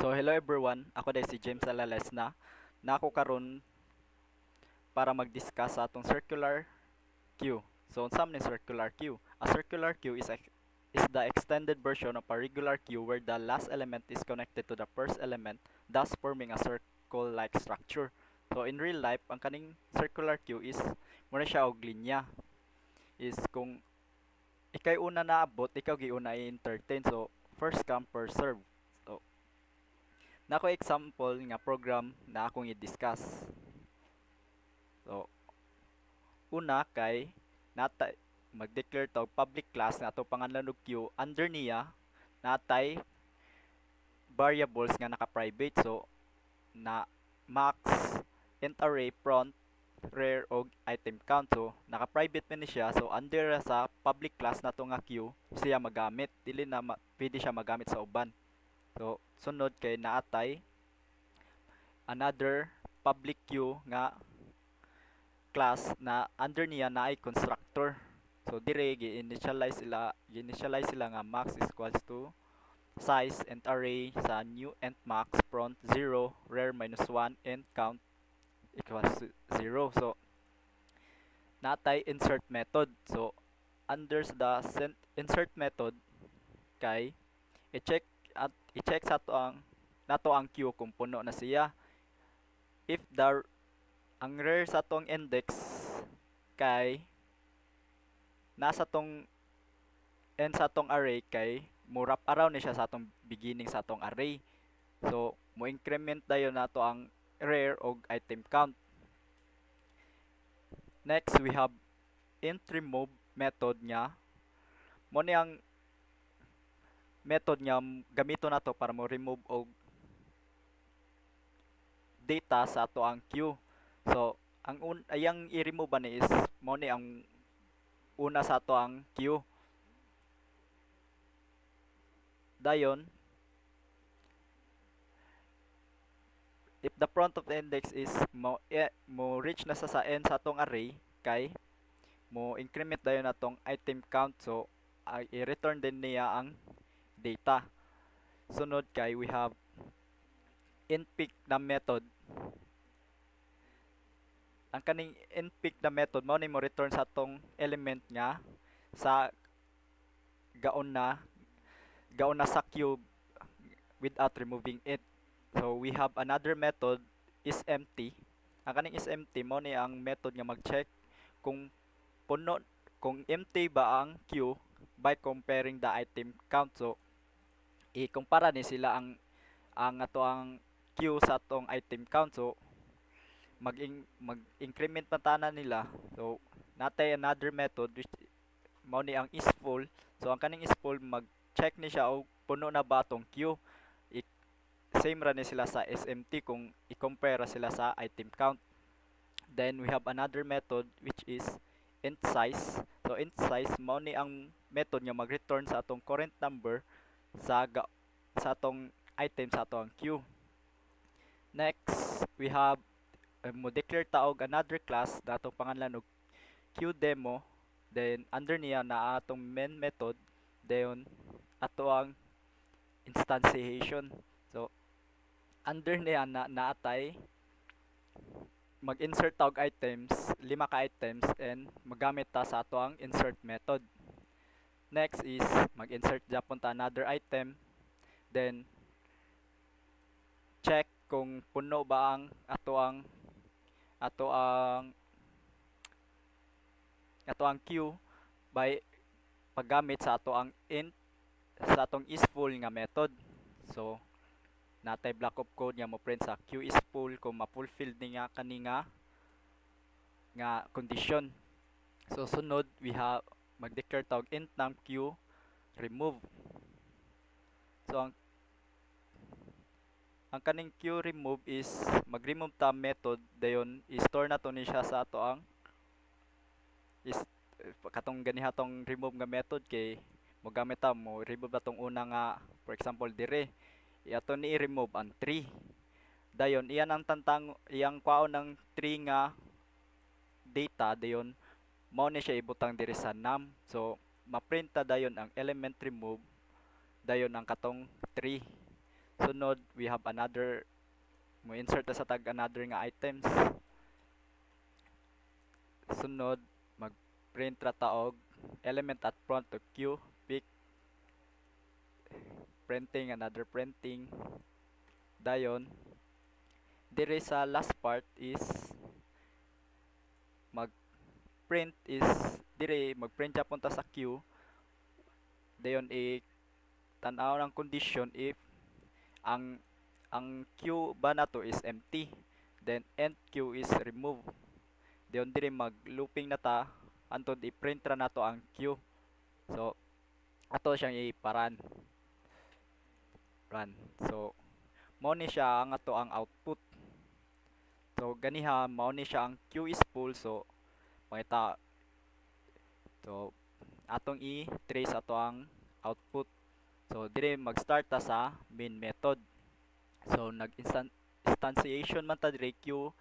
So hello everyone, ako day si James Alales na ako karon para mag-discuss sa atong circular queue. So unsa man ni circular queue? A circular queue is the extended version of a regular queue where the last element is connected to the first element, thus forming a circle-like structure. So in real life, ang kaning circular queue is muna siya og linya. Is kung ikay una naabot, ikaw giuna i-entertain. So first come first serve. So nako example nga program na akong i-discuss. So, una kay nata mag-declare tog public class na ato pangalan og queue under niya natay variables nga naka-private. So, na max, int array, front, rare og item count. So, naka-private man ni siya. So, under sa public class nato nga queue siya magamit. Dili na pwede siya magamit sa uban. So, sunod kay naatay another public queue nga class na under niya na ay constructor. So dire gi-initialize sila nga max is equals to size and array sa new int max front 0 rare minus 1 and count equals to 0. So natay insert method. So under the insert method kay i-check sa to ang nato ang queue kung puno na siya. If the ang rare sa tong index kay nasa tong end sa tong array kay mo wrap around ni siya sa atong beginning sa atong array. So mo increment dayon nato ang rare og item count. Next we have int remove method niya. Mo ni ang method niya gamito nato para mo remove og data sa ato ang queue. So ang ayang i-remove ani is mo ni ang una sa ato ang queue. Dayon if the front of the index is mo reach na sa end sa atong array kay mo increment dayon atong item count. So i-return din niya ang data. Sunod kay we have inpick na method. Ang kaning inpick na method mao ni mo return sa atong element nga sa gaon na sa cube without removing it. So we have another method is empty. Ang kaning is empty mo ni ang method nga mag-check kung puno kung empty ba ang queue by comparing the item count. So i-kumpara ni sila ang ato ang queue sa atong item count. So mag-increment patana nila. So natay another method which mao ni ang is full. So ang kaning is full mag-check ni siya og puno na ba atong queue. Same ra ni sila sa SMT kung i-compare sila sa item count. Then we have another method which is int size. So int size mao ni ang method nga mag-return sa atong current number sa atong item sa atong queue. Next, we have mo declare taog another class na atong pangalan og queue demo. Then under niya na atong main method. Then ato ang instantiation. So under niya na naatay mag-insert tawag items, 5 ka items and magamit ta sa ato ang insert method. Next is mag-insert japon ta another item, then check kung puno ba ang ato ang queue by paggamit sa ato ang sa atong is full nga method. So natay block of code nga mo print sa queue is full kung ma-fulfill niya kani nga condition. So sunod we have mag-declare tawag int num queue remove. So ang kaning queue remove is mag-remove ta method dayon i-store na to ni siya sa ato ang is katong ganihatong remove nga method kay mo gamit ta mo remove atong una nga for example dire ato ni i-remove ang 3. Dayon iyan ang iyang kwaon ng 3 nga data dayon mao ni siya ibutang diri sa num. So ma-print ta dayon ang element remove dayon ang katong 3. Sunod, we have another, mo insert ta sa tag another nga items. Sunod, mag-print ra ta og element at front to queue, pick, printing, another printing. Dayon, dire sa last part is mag-print is dire mag-print siya punta sa queue. Dayon tan-aw ng condition if ang queue ba nato is empty, then end queue is remove. Dayon dire mag-looping na ta antod i-print ra nato ang queue. So ato siyang i-run. So mao ni siya ang ato ang output. So ganiha mao ni siya ang queue is full. So makita, so atong i-trace ato ang output. So dire mag-start ta sa main method. So nag-instantiation man ta dire q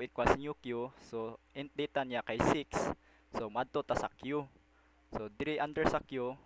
equals new q. So int data niya kay 6. So madto ta sa q. So dire under sa q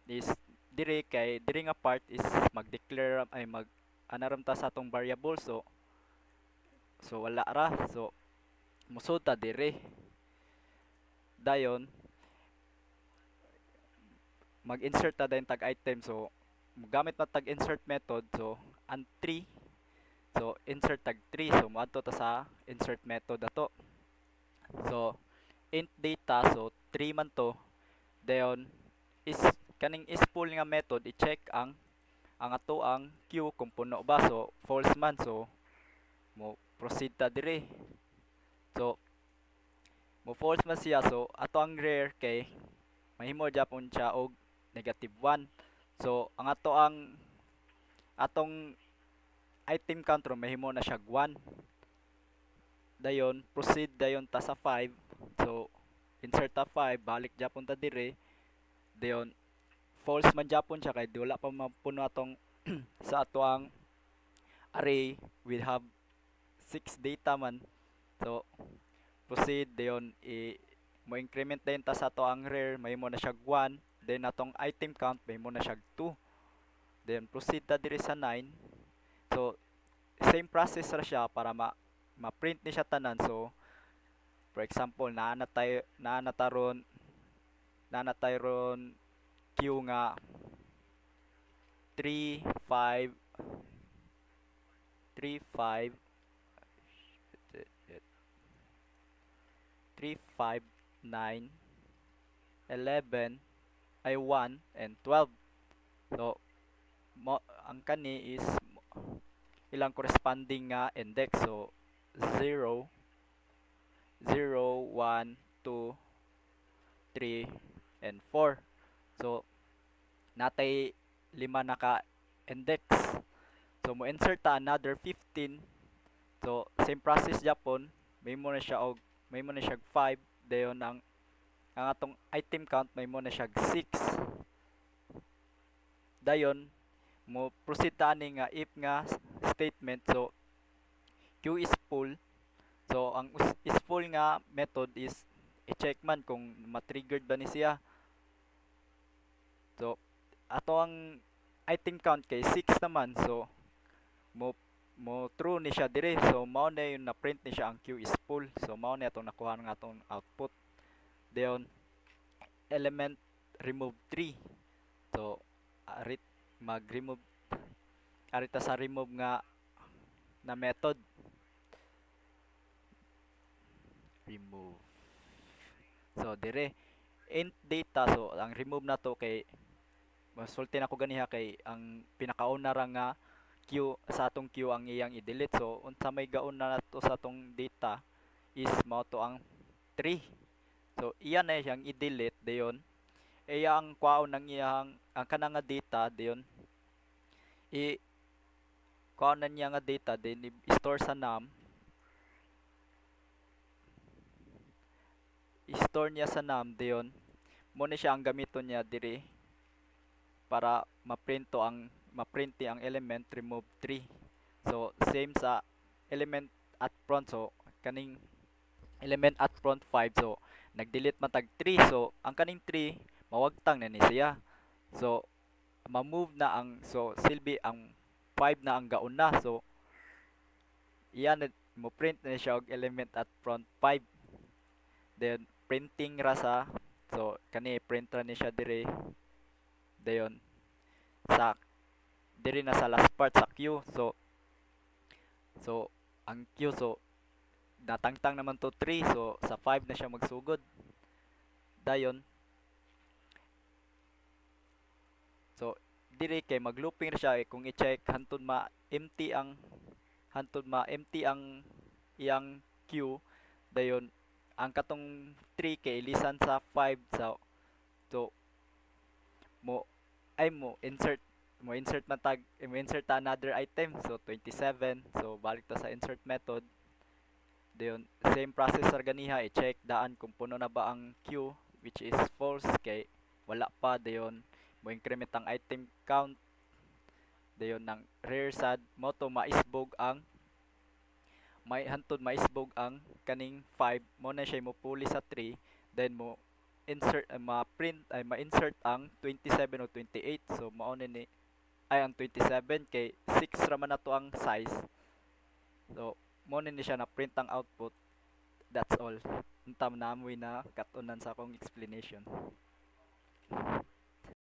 is dire kay dire nga part is mag-declare ay anaram ta sa atong variable. So wala ra. So musud ta dire. Dayon mag-insert ta din tag item. So gamit na tag insert method. So ang 3, so insert tag 3. So moadto ta sa insert method ato. So int data, so 3 man to. Dayon is kaning is full nga method i-check ang ato ang queue kung puno ba. So false man, so mo proceed ta dire. So mo false man siya, so ato ang rare kay mahimo gyapon siya og -1. So ang atong item count ro mahimo na siya 1. Dayon proceed dayon ta sa 5. So insert ta 5, balik gyapon ta dire. Dayon false man gyapon siya kay wala pa mapuno atong sa ato ang array. We have 6 data man. So proceed dayon mo increment din ta sa ato ang rare, mahimo na siya 1. Then atong item count mahimo na siya 2. Then proceed ta dire sa 9. So same process ra siya para ma-print ni siya tanan. So for example, naa na taron queue nga 3 5 3 5 3 5 9 11 ay 1 and 12. So ang kani is ilang corresponding nga index. So 0 0 1 2 3 and 4. So natay 5 na ka index. So mo insert ta another 15. So same process japon, mahimo na siya 5. Dayon ang atong item count mahimo na siya 6. Dayon mo proceed ta ani nga if nga statement. So q is full. So ang is full nga method is i-check man kung ma-triggered ba ni siya. So ato ang item count kay 6 naman. So mo true ni siya dire. So mao na yung na-print ni siya ang q is full. So mao na atong nakuha nga atong output. Dayon element remove 3. So mag-remove arita sa remove nga na method. Remove. So dire int data. So ang remove na to kay masulti na ko ganiha kay ang pinakauna ra nga queue sa atong queue ang iyang i-delete. So unsa may gaon na nato sa atong data is mao to ang 3. So iya na siyang i-delete. Dayon iya ang kwaon ng iyang ang kanang nga data. Dayon kwaon na niya nga data then i-store sa num. I-store niya sa num. Dayon mo ni siya ang gamiton niya dire para ma-print ang element remove 3. So same sa element at front. So kaning element at front 5. So nag-delete man tag 3. So ang kaning 3 mawagtang na ni siya. So ma-move na ang, so silbi ang 5 na ang gaon na. So iyan mo print na siya og element at front 5. Then printing ra sa, so kani print ra ni siya dire. Dayon sa diri na sa last part sa queue. So ang queue, so natangtang naman to 3, so sa 5 na siya magsugod. Dayon, so diri kay maglooping ra siya kung i-check hantod ma empty ang iyang queue. Dayon ang katong 3 kay ilisan sa 5, so mo mo insert ta another item, so 27. So balik ta sa insert method. Dayon same process ra ganiha, i-check daan kung puno na ba ang queue, which is false kay wala pa. Dayon mo increment ang item count. Dayon nang rare sad mo to maisbog ang maisbog ang kaning 5, mo na siya mo puli sa 3. Then mo ma-insert ang 27 o 28. So mao ni ay ang 27 kay 6 ra man na to ang size. So mo ni siya na print ang output. That's all. Unta na amoy na katunan sa akong explanation.